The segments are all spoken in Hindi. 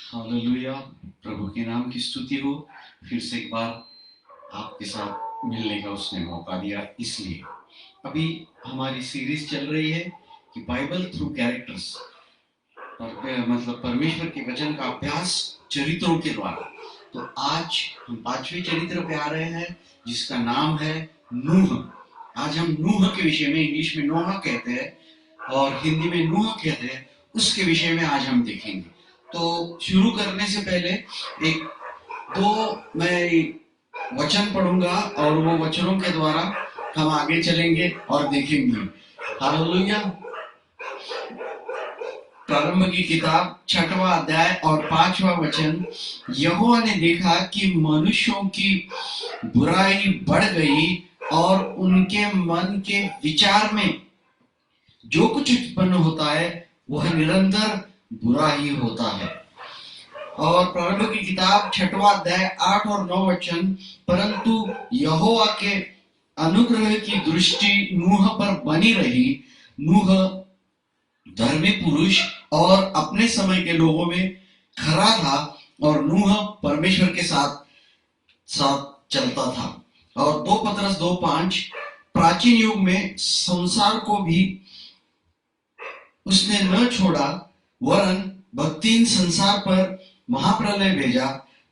हालेलुया। प्रभु के नाम की स्तुति हो। फिर से एक बार आपके साथ मिलने का उसने मौका दिया। इसलिए अभी हमारी सीरीज चल रही है कि बाइबल थ्रू कैरेक्टर्स, मतलब परमेश्वर के वचन का अभ्यास चरित्रों के द्वारा। तो आज हम 5वें चरित्र पे आ रहे हैं जिसका नाम है नूह। आज हम नूह के विषय में, इंग्लिश में नोहा कहते हैं और हिंदी में नूह कहते हैं, उसके विषय में आज हम देखेंगे। तो शुरू करने से पहले एक दो मैं वचन पढ़ूंगा और वो वचनों के द्वारा हम आगे चलेंगे और देखेंगे। हालेलुया। प्रारंभ की किताब 6वां अध्याय और 5वां वचन। यहोवा ने देखा कि मनुष्यों की बुराई बढ़ गई और उनके मन के विचार में जो कुछ उत्पन्न होता है वह निरंतर बुरा ही होता है। और प्रारंभ की किताब 6वां अध्याय 8 और 9 वचन। परंतु यहोवा के अनुग्रह की दृष्टि नूह पर बनी रही। नूह धर्मी पुरुष और अपने समय के लोगों में खरा था और नूह परमेश्वर के साथ साथ चलता था। और 2 पतरस 2:5। प्राचीन युग में संसार को भी उसने न छोड़ा, वरन भक्तिहीन संसार पर महाप्रलय भेजा,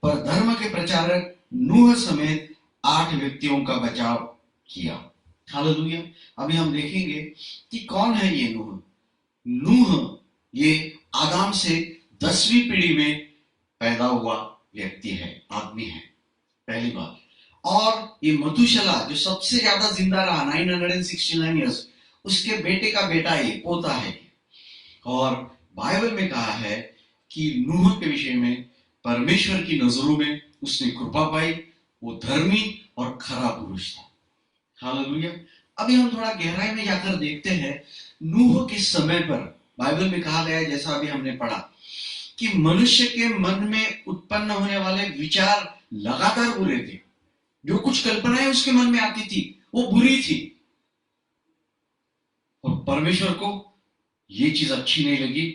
पर धर्म के प्रचारक नूह समेत 8 व्यक्तियों का बचाव किया। हालेलुया। अभी हम देखेंगे कि कौन है ये नूह। नूह ये आदम से 10वीं पीढ़ी में पैदा हुआ व्यक्ति है, आदमी है, पहली बात। और ये मथुशला जो सबसे ज्यादा जिंदा रहा 969 ईयर्स, उसके बेटे का बेटा ये पोता है। और बाइबल में कहा है कि नूह के विषय में परमेश्वर की नजरों में उसने कृपा पाई, वो धर्मी और खरा पुरुष था। हालेलुया। अभी हम थोड़ा गहराई में जाकर देखते हैं। नूह के समय पर बाइबल में कहा गया है, जैसा अभी हमने पढ़ा, कि मनुष्य के मन में उत्पन्न होने वाले विचार लगातार बुरे थे। जो कुछ कल्पनाएं उसके मन में आती थी वो बुरी थी और परमेश्वर को ये चीज अच्छी नहीं लगी।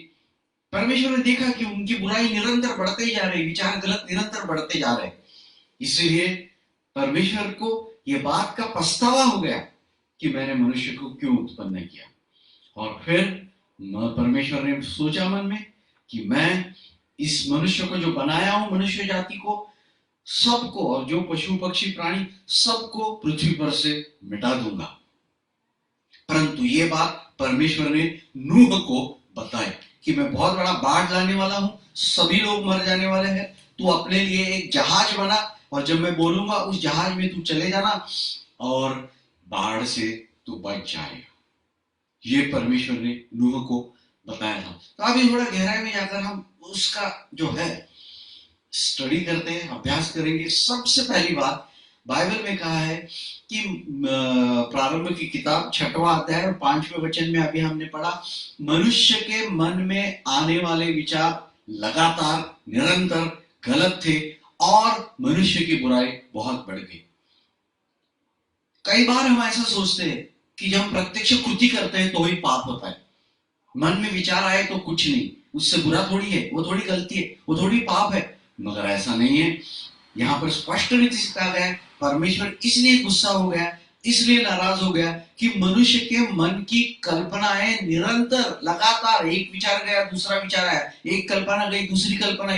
परमेश्वर ने देखा कि उनकी बुराई निरंतर बढ़ते ही जा रही, विचार गलत निरंतर बढ़ते जा रहे। इसलिए परमेश्वर को यह बात का पछतावा हो गया कि मैंने मनुष्य को क्यों उत्पन्न किया। और फिर परमेश्वर ने सोचा मन में कि मैं इस मनुष्य को जो बनाया हूं, मनुष्य जाति को, सबको, और जो पशु पक्षी प्राणी सबको पृथ्वी पर से मिटा दूंगा। परंतु ये बात परमेश्वर ने नूह को बताई कि मैं बहुत बड़ा बाढ़ लाने वाला हूं, सभी लोग मर जाने वाले हैं। तू अपने लिए एक जहाज बना और जब मैं बोलूंगा उस जहाज में तू चले जाना और बाढ़ से तू बच जाएगा। ये परमेश्वर ने नूह को बताया था। तो अभी थोड़ा गहराई में जाकर हम उसका जो है स्टडी करते हैं, अभ्यास करेंगे। सबसे पहली बात, बाइबल में कहा है कि प्रारंभ की किताब 6वां अध्याय और 5वें वचन में अभी हमने पढ़ा, मनुष्य के मन में आने वाले विचार लगातार निरंतर गलत थे और मनुष्य की बुराई बहुत बढ़ गई। कई बार हम ऐसा सोचते हैं कि जब हम प्रत्यक्ष कृति करते हैं तो ही पाप होता है। मन में विचार आए तो कुछ नहीं, उससे बुरा थोड़ी है, वो थोड़ी गलती है, वो थोड़ी पाप है। मगर ऐसा नहीं है। यहाँ पर स्पष्ट रीति से कहा गया, परमेश्वर इसलिए गुस्सा हो गया, इसलिए नाराज हो गया कि मनुष्य के मन की कल्पनाएं निरंतर लगातार, एक विचार गया दूसरा विचार आया, एक कल्पना गई दूसरी कल्पना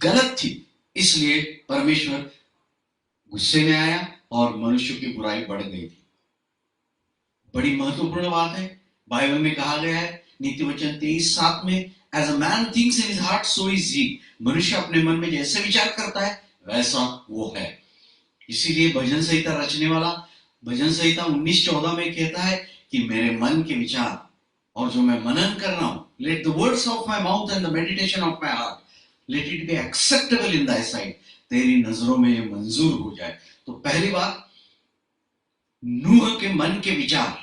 गलत थी। इसलिए परमेश्वर गुस्से में आया और मनुष्य की बुराई बढ़ गई थी। बड़ी महत्वपूर्ण बात है। बाइबल में कहा गया है नीति वचन 23:7 में, as a man thinks in his heart so is he. मनुष्य अपने मन में जैसे विचार करता है वैसा वो है। इसीलिए भजन संहिता रचने वाला भजन संहिता 19:14 में कहता है कि मेरे मन के विचार और जो मैं मनन कर रहा हूं, let the words of my mouth and the meditation of my heart let it be acceptable in Dai site. तेरी नजरों में ये मंजूर हो जाए। तो पहली बात, नूह के मन के विचार,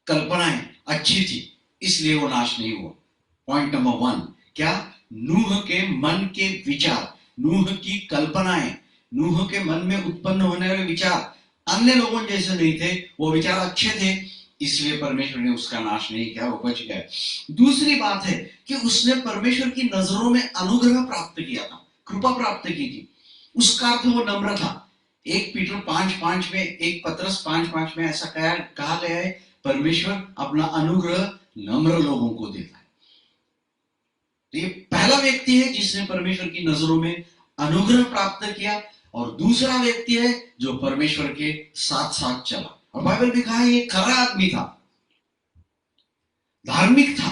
कल्पनाएं अच्छी थी, इसलिए वो नाश नहीं हुआ। पॉइंट नंबर 1, क्या? नूह के मन के विचार, नूह की कल्पनाएं, नूह के मन में उत्पन्न होने वाले विचार अन्य लोगों जैसे नहीं थे। वो विचार अच्छे थे, इसलिए परमेश्वर ने उसका नाश नहीं किया, वो बच गया। दूसरी बात है कि उसने परमेश्वर की नजरों में अनुग्रह प्राप्त किया था, कृपा प्राप्त की थी। उसका अर्थ वो नम्र था। 1 पीटर 5:5 में, 1 पतरस 5:5 में ऐसा कहा गया है, परमेश्वर अपना अनुग्रह नम्र लोगों को देता है। तो ये पहला व्यक्ति है जिसने परमेश्वर की नजरों में अनुग्रह प्राप्त किया, और दूसरा व्यक्ति है जो परमेश्वर के साथ साथ चला। और बाइबल में कहा है ये खरा आदमी था, धार्मिक था,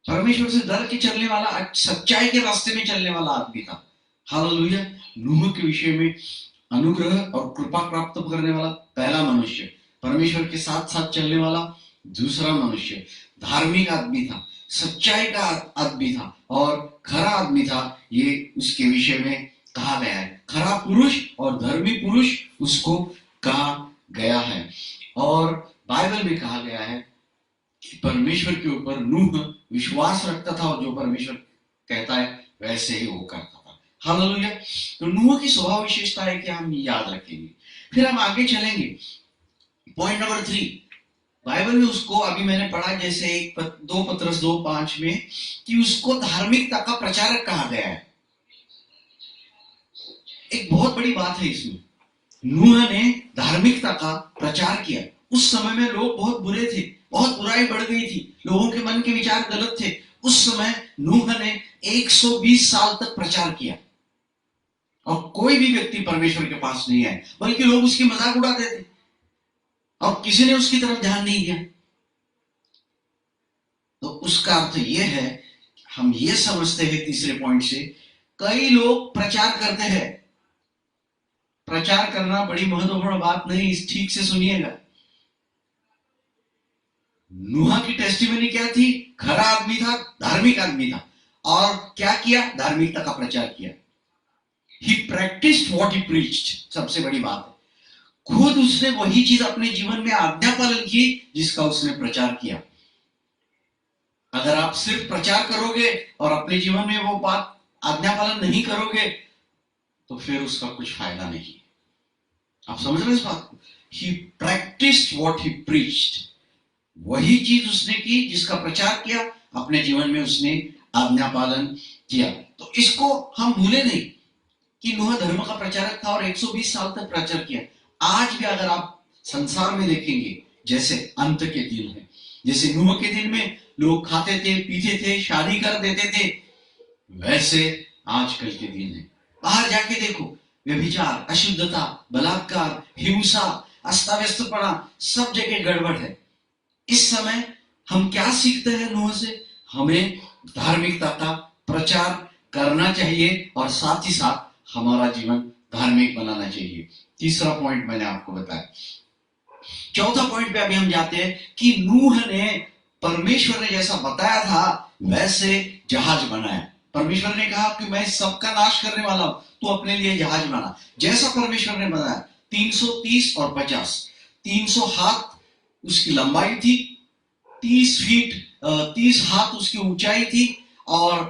परमेश्वर से डर के चलने वाला, सच्चाई के रास्ते में चलने वाला आदमी था। हालेलुया। नूह के विषय में अनुग्रह और कृपा प्राप्त करने वाला पहला मनुष्य, परमेश्वर के साथ साथ चलने वाला दूसरा मनुष्य, धार्मिक आदमी था, सच्चाई का आदमी था और खरा आदमी था। ये उसके विषय में कहा गया है। खरा पुरुष और धर्मी पुरुष उसको कहा गया है। और बाइबल में कहा गया है कि परमेश्वर के ऊपर नूह विश्वास रखता था और जो परमेश्वर कहता है वैसे ही वो करता था। हालेलुया। तो नूह की स्वभाव विशेषता है कि हम याद रखेंगे। फिर हम आगे चलेंगे। पॉइंट नंबर 3, बाइबल में उसको अभी मैंने पढ़ा जैसे 2 पतरस 2:5 में कि उसको धार्मिकता का प्रचारक कहा गया है। एक बहुत बड़ी बात है इसमें, नूह ने धार्मिकता का प्रचार किया। उस समय में लोग बहुत बुरे थे, बहुत बुराई बढ़ गई थी, लोगों के मन के विचार गलत थे। उस समय नूह ने 120 साल तक प्रचार किया और कोई भी व्यक्ति परमेश्वर के पास नहीं आए, बल्कि लोग उसकी मजाक उड़ाते थे और किसी ने उसकी तरफ ध्यान नहीं दिया। तो उसका अर्थ यह है, हम ये समझते हैं तीसरे पॉइंट से, कई लोग प्रचार करते हैं। प्रचार करना बड़ी महत्वपूर्ण बात नहीं, इस ठीक से सुनिएगा। नूह की टेस्टिमनी क्या थी? खरा आदमी था, धार्मिक आदमी था, और क्या किया? धार्मिकता का प्रचार किया। ही प्रैक्टिस्ड व्हाट ही प्रीच्ड। सबसे बड़ी बात है, खुद उसने वही चीज अपने जीवन में आज्ञा पालन की जिसका उसने प्रचार किया। अगर आप सिर्फ प्रचार करोगे और अपने जीवन में वो बात आज्ञा पालन नहीं करोगे तो फिर उसका कुछ फायदा नहीं। आप समझ रहे हैं इस बात को? ही प्रैक्टिस्ड व्हाट ही प्रीच्ड। वही चीज उसने की जिसका प्रचार किया, अपने जीवन में उसने आज्ञा पालन किया। तो इसको हम भूले नहीं कि नूह धर्म का प्रचारक था और 120 साल तक प्रचार किया। आज भी अगर आप संसार में देखेंगे, जैसे अंत के दिन है, जैसे नूह के दिन में लोग खाते थे, पीते थे, शादी कर देते थे, वैसे आजकल के दिन है। बाहर जाके देखो, व्यभिचार, अशुद्धता, बलात्कार, हिंसा, अस्ताव्यस्तपना, सब जगह गड़बड़ है। इस समय हम क्या सीखते हैं नूह से? हमें धार्मिकता का प्रचार करना चाहिए और साथ ही साथ हमारा जीवन धार्मिक बनाना चाहिए। तीसरा पॉइंट मैंने आपको बताया। चौथा पॉइंट पे अभी हम जाते हैं कि नूह ने परमेश्वर ने जैसा बताया था वैसे जहाज बनाया। परमेश्वर ने कहा कि मैं सबका नाश करने वाला हूं, तो अपने लिए जहाज बना जैसा परमेश्वर ने बनाया। 330 और 50, 300 हाथ उसकी लंबाई थी, 30 हाथ उसकी ऊंचाई थी और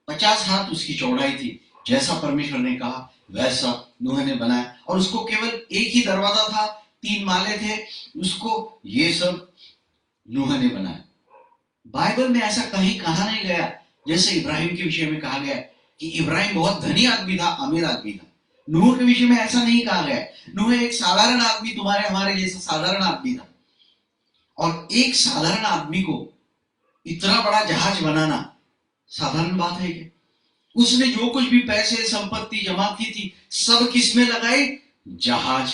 50 हाथ उसकी चौड़ाई थी। जैसा परमेश्वर ने कहा वैसा नूह ने बनाया। और उसको केवल एक ही दरवाजा था, 3 माले थे, उसको ये सब नूह ने बनाया। बाइबल में ऐसा कहीं कहा नहीं गया जैसे इब्राहिम के विषय में कहा गया कि इब्राहिम बहुत धनी आदमी था, अमीर आदमी था। नूह के विषय में ऐसा नहीं कहा गया। नूह एक साधारण आदमी, तुम्हारे हमारे जैसा साधारण आदमी था। और एक साधारण आदमी को इतना बड़ा जहाज बनाना साधारण बात है क्या? उसने जो कुछ भी पैसे संपत्ति जमा की थी सब किस में लगाई? जहाज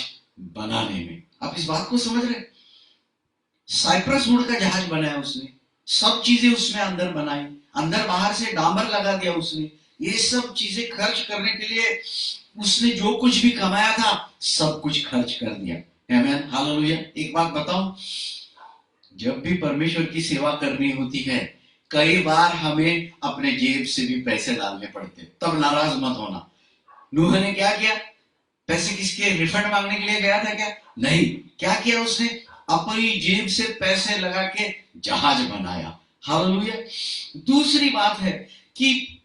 बनाने में। आप इस बात को समझ रहे? साइप्रस वुड का जहाज बनाया उसने, सब चीजें उसमें अंदर बनाई, अंदर बाहर से डामर लगा दिया उसने। ये सब चीजें खर्च करने के लिए उसने जो कुछ भी कमाया था सब कुछ खर्च कर दिया। आमीन, हालेलुया। एक बात बताऊं, जब भी परमेश्वर की सेवा करनी होती है कई बार हमें अपने जेब से भी पैसे डालने पड़ते, तब नाराज मत होना। नूह ने क्या किया? पैसे किसके रिफंड मांगने के लिए गया था क्या? नहीं। क्या किया उसने? अपनी जेब से पैसे लगा के जहाज बनाया। हालेलुया। दूसरी बात है कि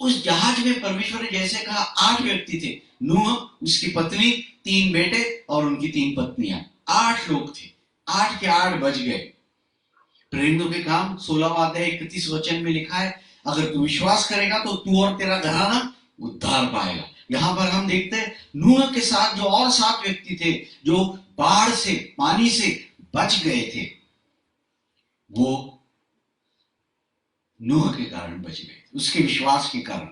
उस जहाज में परमेश्वर ने जैसे कहा 8 व्यक्ति थे, नूह, उसकी पत्नी, 3 बेटे और उनकी 3 पत्नियां। 8 लोग थे, 8 के 8 बच गए। प्रेरितों के काम 16वां अध्याय 31 वचन में लिखा है, अगर तू विश्वास करेगा तो तू और तेरा घराना उद्धार पाएगा। यहां पर हम देखते हैं नूह के साथ जो और 7 व्यक्ति थे जो बाढ़ से, पानी से बच गए थे, वो नूह के कारण बच गए, उसके विश्वास के कारण।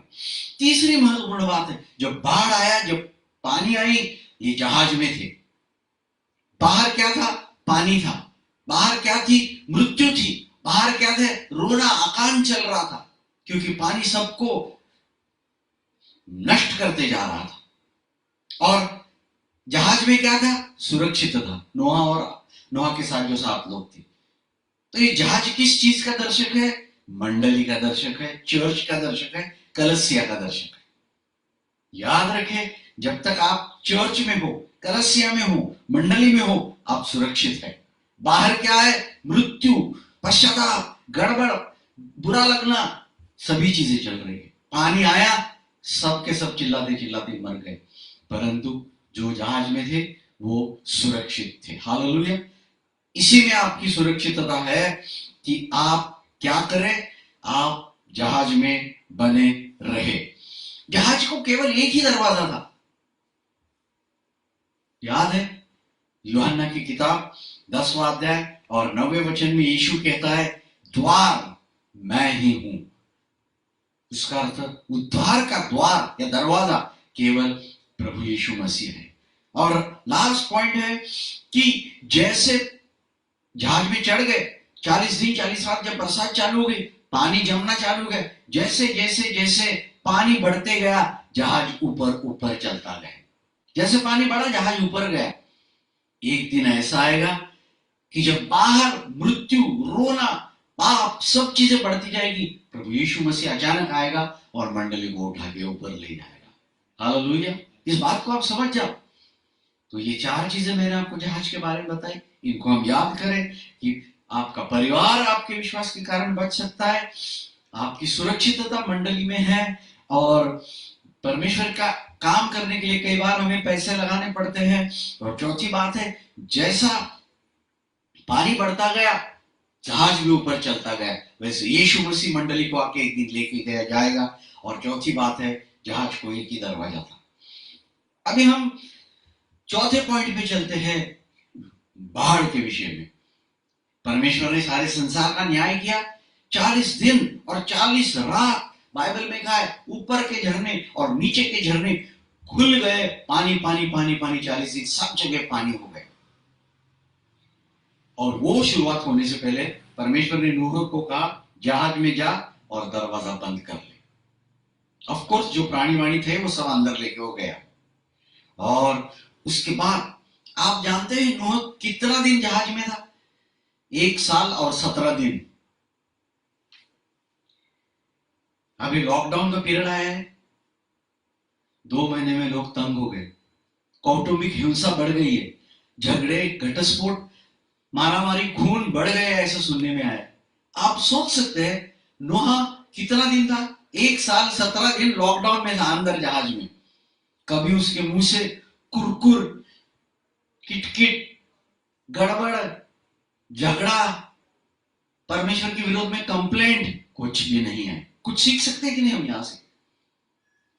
तीसरी महत्वपूर्ण बात है, जब बाढ़ आया, जब पानी आई, ये जहाज में थे। बाहर क्या था? पानी था। बाहर क्या थी? मृत्यु थी। बाहर क्या थे? रोना, अकान चल रहा था, क्योंकि पानी सबको नष्ट करते जा रहा था। और जहाज में क्या था? सुरक्षित था। नोहा के साथ जो 7 लोग थे। तो ये जहाज किस चीज का दर्शक है? मंडली का दर्शक है, चर्च का दर्शक है, कलसिया का दर्शक है। याद रखें, जब तक आप चर्च में हो, कलसिया में हो, मंडली में हो, आप सुरक्षित है। बाहर क्या है? मृत्यु, पश्चाताप, गड़बड़, बुरा लगना, सभी चीजें चल रही है। पानी आया, सब के सब चिल्लाते चिल्लाते मर गए, परंतु जो जहाज में थे वो सुरक्षित थे। हालेलुया। इसी में आपकी सुरक्षितता है कि आप क्या करें? आप जहाज में बने रहे। जहाज को केवल एक ही दरवाजा था। याद है यूहन्ना की किताब 10वां अध्याय और 9वें वचन में यीशु कहता है, द्वार मैं ही हूं। उसका अर्थ उद्धार का द्वार या दरवाजा केवल प्रभु यीशु मसीह है। और लास्ट पॉइंट है कि जैसे जहाज में चढ़ गए, 40 दिन 40 रात जब बरसात चालू हो गई, पानी जमना चालू हो गया, जैसे जैसे जैसे पानी बढ़ते गया, जहाज ऊपर ऊपर चलता गया। जैसे पानी बढ़ा, जहाज ऊपर गया। एक दिन ऐसा आएगा कि जब बाहर मृत्यु, रोना, पाप, सब चीजें बढ़ती जाएगी, प्रभु यीशु मसीह अचानक आएगा और मंडली को उठा के ऊपर ले जाएगा। हालेलुया। इस बात को आप समझ जाओ। तो ये 4 चीजें मैंने आपको जहाज के बारे में बताई, इनको हम याद करें कि आपका परिवार आपके विश्वास के कारण बच सकता है, आपकी सुरक्षितता मंडली में है, और परमेश्वर का काम करने के लिए कई बार हमें पैसे लगाने पड़ते हैं। और चौथी बात है, जैसा पानी बढ़ता गया, जहाज भी ऊपर चलता गया, वैसे यीशु मसीह मंडली को आके एक दिन लेके गया जाएगा। और चौथी बात है, जहाज को एक ही दरवाजा था। अभी हम चौथे पॉइंट पे चलते हैं, बाढ़ के विषय में। परमेश्वर ने सारे संसार का न्याय किया। 40 दिन और 40 रात बाइबल में कहा है, ऊपर के झरने और नीचे के झरने खुल गए, पानी पानी पानी पानी, 40 दिन सब जगह पानी हो गए। और वो शुरुआत होने से पहले परमेश्वर ने नूह को कहा, जहाज में जा और दरवाजा बंद कर ले। ऑफ कोर्स जो प्राणी वाणी थे वो सब अंदर लेके हो गया। और उसके बाद आप जानते हैं नूह कितना दिन जहाज में था? 1 साल और 17 दिन। अभी लॉकडाउन का पीरियड आया है, 2 महीने में लोग तंग हो गए, कौटुंबिक हिंसा बढ़ गई है, झगड़े, घटस्फोट, मारामारी, खून बढ़ गए, ऐसा सुनने में आया। आप सोच सकते हैं नोहा कितना दिन था? 1 साल 17 दिन लॉकडाउन में था, अंदर जहाज में। कभी उसके मुंह से कुरकुर, किटकिट, गड़बड़, झगड़ा, परमेश्वर के विरोध में कंप्लेंट कुछ भी नहीं है। कुछ सीख सकते हैं कि नहीं हम यहां से?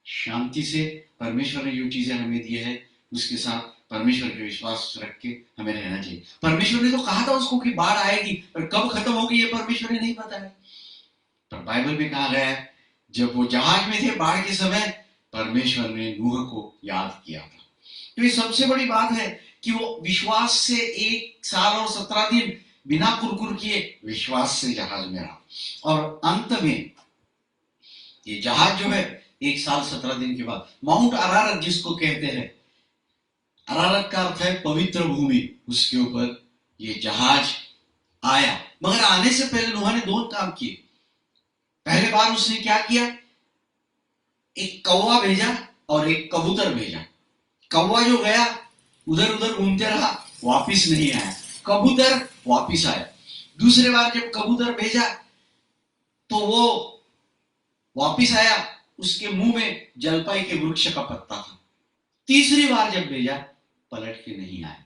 शांति से परमेश्वर ने जो चीजें हमें दी है, उसके साथ परमेश्वर के विश्वास रख के हमें रहना चाहिए। परमेश्वर ने तो कहा था उसको कि बाढ़ आएगी, पर कब खत्म होगी ये परमेश्वर ने नहीं बताया। पर बाइबल में कहा गया है, जब वो जहाज में थे बाढ़ के समय, परमेश्वर ने नूह को याद किया था। तो ये सबसे बड़ी बात है कि वो विश्वास से 1 साल और 17 दिन बिना कुरकुर किए विश्वास से जहाज में रहा। और अंत में ये जहाज जो है 1 साल 17 दिन के बाद माउंट अरारत जिसको कहते हैं, अरारत का अर्थ है पवित्र भूमि, उसके ऊपर ये जहाज आया। मगर आने से पहले नूह ने 2 काम किए। पहले बार उसने क्या किया? एक कौवा भेजा और एक कबूतर भेजा। कौवा जो गया उधर उधर घूमते रहा, वापिस नहीं आया। कबूतर वापिस आया। दूसरे बार जब कबूतर भेजा तो वो वापिस आया, उसके मुंह में जलपाई के वृक्ष का पत्ता था। तीसरी बार जब भेजा, पलट के नहीं आया।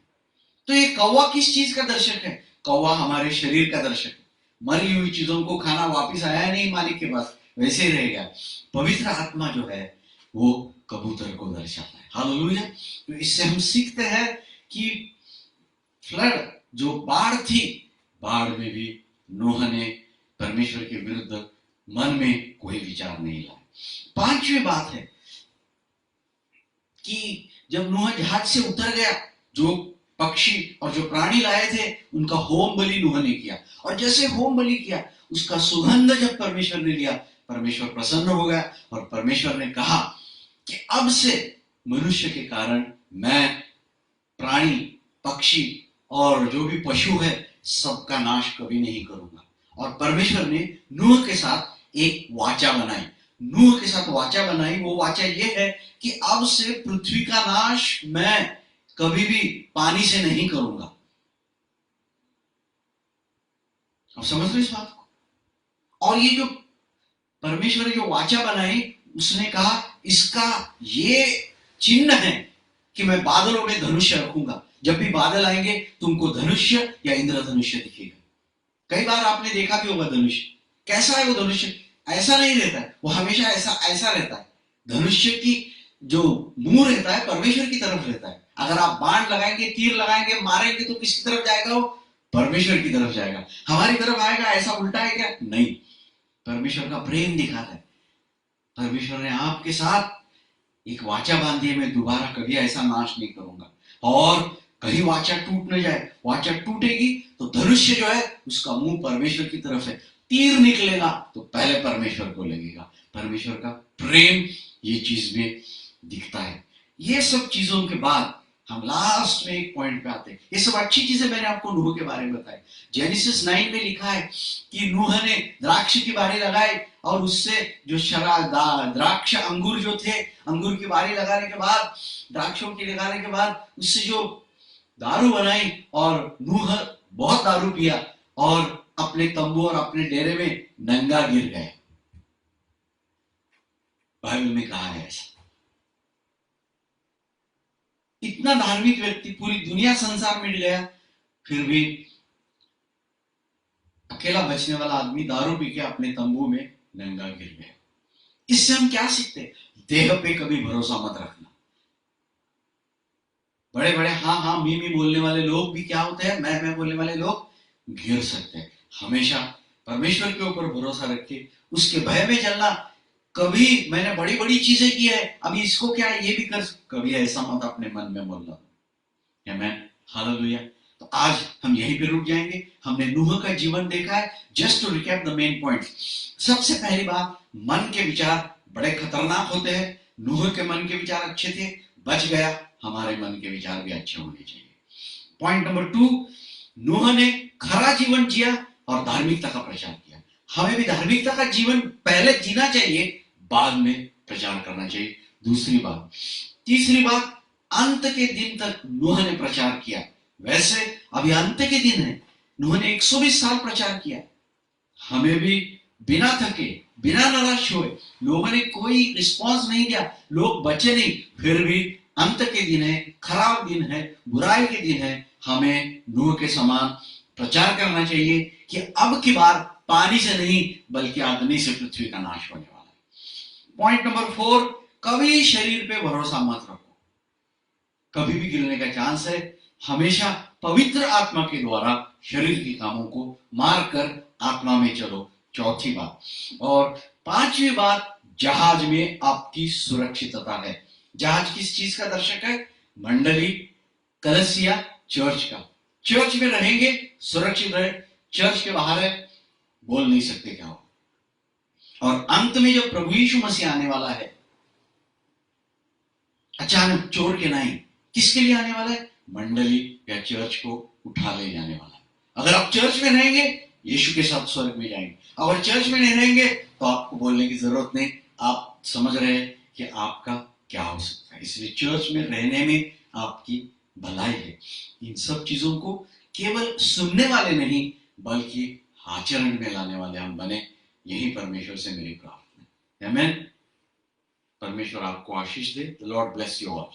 तो ये कौवा किस चीज का दर्शक है? कौवा हमारे शरीर का दर्शक है। मरी हुई चीजों को खाना वापस आया नहीं मालिक के पास, वैसे ही रहेगा। पवित्र आत्मा जो है वो कबूतर को दर्शाता है। हालेलुया। तो इससे हम सीखते हैं कि फ्लड जो बाढ़ थी, बाढ़ में भी नूह ने परमेश्वर के विरुद्ध मन में कोई विचार नहीं लाया। पांचवी बात है कि जब नूह जहाज से उतर गया, जो पक्षी और जो प्राणी लाए थे उनका होम बलि नूह ने किया, और जैसे होम बलि किया उसका सुगंध जब परमेश्वर ने लिया, परमेश्वर प्रसन्न हो गया और परमेश्वर ने कहा कि अब से मनुष्य के कारण मैं प्राणी, पक्षी और जो भी पशु है सबका नाश कभी नहीं करूंगा। और परमेश्वर ने नूह के साथ एक वाचा बनाई, नूह के साथ वाचा बनाई। वो वाचा ये है कि अब से पृथ्वी का नाश मैं कभी भी पानी से नहीं करूंगा। अब समझ लो इस बात को। और ये जो परमेश्वर ने जो वाचा बनाई, उसने कहा इसका ये चिन्ह है कि मैं बादलों में धनुष्य रखूंगा, जब भी बादल आएंगे तुमको धनुष्य या इंद्रधनुष्य दिखेगा। कई बार आपने देखा भी होगा धनुष्य। कैसा है वो धनुष्य? ऐसा नहीं रहता है, वो हमेशा ऐसा रहता है। धनुष्य की जो मुंह रहता है परमेश्वर की तरफ रहता है। अगर आप बाण लगाएंगे, तीर लगाएंगे, मारेंगे तो किसकी तरफ जाएगा? वो परमेश्वर की तरफ जाएगा। हमारी तरफ आएगा? ऐसा उल्टा है क्या? नहीं। परमेश्वर का प्रेम दिखाता है। परमेश्वर ने आपके साथ एक वाचा बांधी है, मैं दोबारा कभी ऐसा नाश नहीं करूंगा। और कहीं वाचा टूट न जाए, वाचा टूटेगी तो धनुष्य जो है उसका मुंह परमेश्वर की तरफ है, तीर निकलेगा तो पहले परमेश्वर को लगेगा। परमेश्वर का प्रेम ये चीज में दिखता है। ये सब चीजों के बाद हम लास्ट में एक पॉइंट पे आते हैं। ये सब अच्छी चीजें मैंने आपको नूह के बारे में बताई। जेनेसिस 9 में लिखा है कि नूह ने द्राक्ष की बारी लगाई और उससे जो द्राक्ष अंगूर जो थे, अंगूर की बारी लगाने के बाद, द्राक्षों की लगाने के बाद उससे जो दारू बनाई, और नूह बहुत दारू पिया और अपने तंबू और अपने डेरे में नंगा गिर गए। बाइबल में कहा है ऐसा। इतना धार्मिक व्यक्ति, पूरी दुनिया संसार मिट गया, फिर भी अकेला बचने वाला आदमी दारू पी के अपने तंबू में नंगा गिर गया। इससे हम क्या सीखते हैं? देह पे कभी भरोसा मत रखना। बड़े बड़े हाँ हाँ मी मी बोलने वाले लोग भी क्या होते हैं? मैं बोलने वाले लोग गिर सकते हैं। हमेशा परमेश्वर के ऊपर भरोसा रखे, उसके भय में चलना। कभी मैंने बड़ी बड़ी चीजें की है, अभी इसको क्या है ये भी कर, कभी ऐसा मत अपने मन में बोलना। आमीन, हालेलुया। तो आज हम यहीं पे रुक जाएंगे। हमने नूह का जीवन देखा है। Just to recap the main point. सबसे पहली बात, मन के विचार बड़े खतरनाक होते हैं। नूह के मन के विचार अच्छे थे, बच गया। हमारे मन के विचार भी अच्छे होने चाहिए। पॉइंट नंबर 2, नूह ने खरा जीवन जिया और धार्मिकता का प्रचार किया। हमें भी धार्मिकता का जीवन पहले जीना चाहिए, बाद में प्रचार करना चाहिए। दूसरी बात। तीसरी बात, अंत के दिन तक नूह ने प्रचार किया। वैसे अभी अंत के दिन है, नूह ने 120 साल प्रचार किया। हमें भी बिना थके, बिना निराश हुए, लोगों ने कोई रिस्पॉन्स नहीं दिया, लोग बचे नहीं, फिर भी अंत के दिन है, खराब दिन है, बुराई के दिन है, हमें नूह के समान प्रचार करना चाहिए कि अब की बार पानी से नहीं बल्कि अग्नि से पृथ्वी का नाश होने वाला है। पॉइंट नंबर 4, कभी शरीर पे भरोसा मत रखो, कभी भी गिरने का चांस है। हमेशा पवित्र आत्मा के द्वारा शरीर के कामों को मारकर आत्मा में चलो। चौथी बात। और पांचवी बात, जहाज में आपकी सुरक्षितता है। जहाज किस चीज का दर्शक है? मंडली, कलीसिया, चर्च का। चर्च में रहेंगे सुरक्षित रहे, चर्च के बाहर है बोल नहीं सकते क्या हो। और अंत में जब प्रभु यीशु मसीह आने वाला है, अचानक चोर के नहीं, किसके लिए आने वाला है? मंडली या चर्च को उठा ले जाने वाला है। अगर आप चर्च में रहेंगे, यीशु के साथ स्वर्ग में जाएंगे। अगर चर्च में नहीं रहेंगे तो आपको बोलने की जरूरत नहीं, आप समझ रहे हैं कि आपका क्या हो सकता है। इसलिए चर्च में रहने में आपकी भलाई है। इन सब चीजों को केवल सुनने वाले नहीं बल्कि आचरण में लाने वाले हम बने, यही परमेश्वर से मेरी प्रार्थना है। आमीन। परमेश्वर आपको आशीष दे। The Lord bless you all.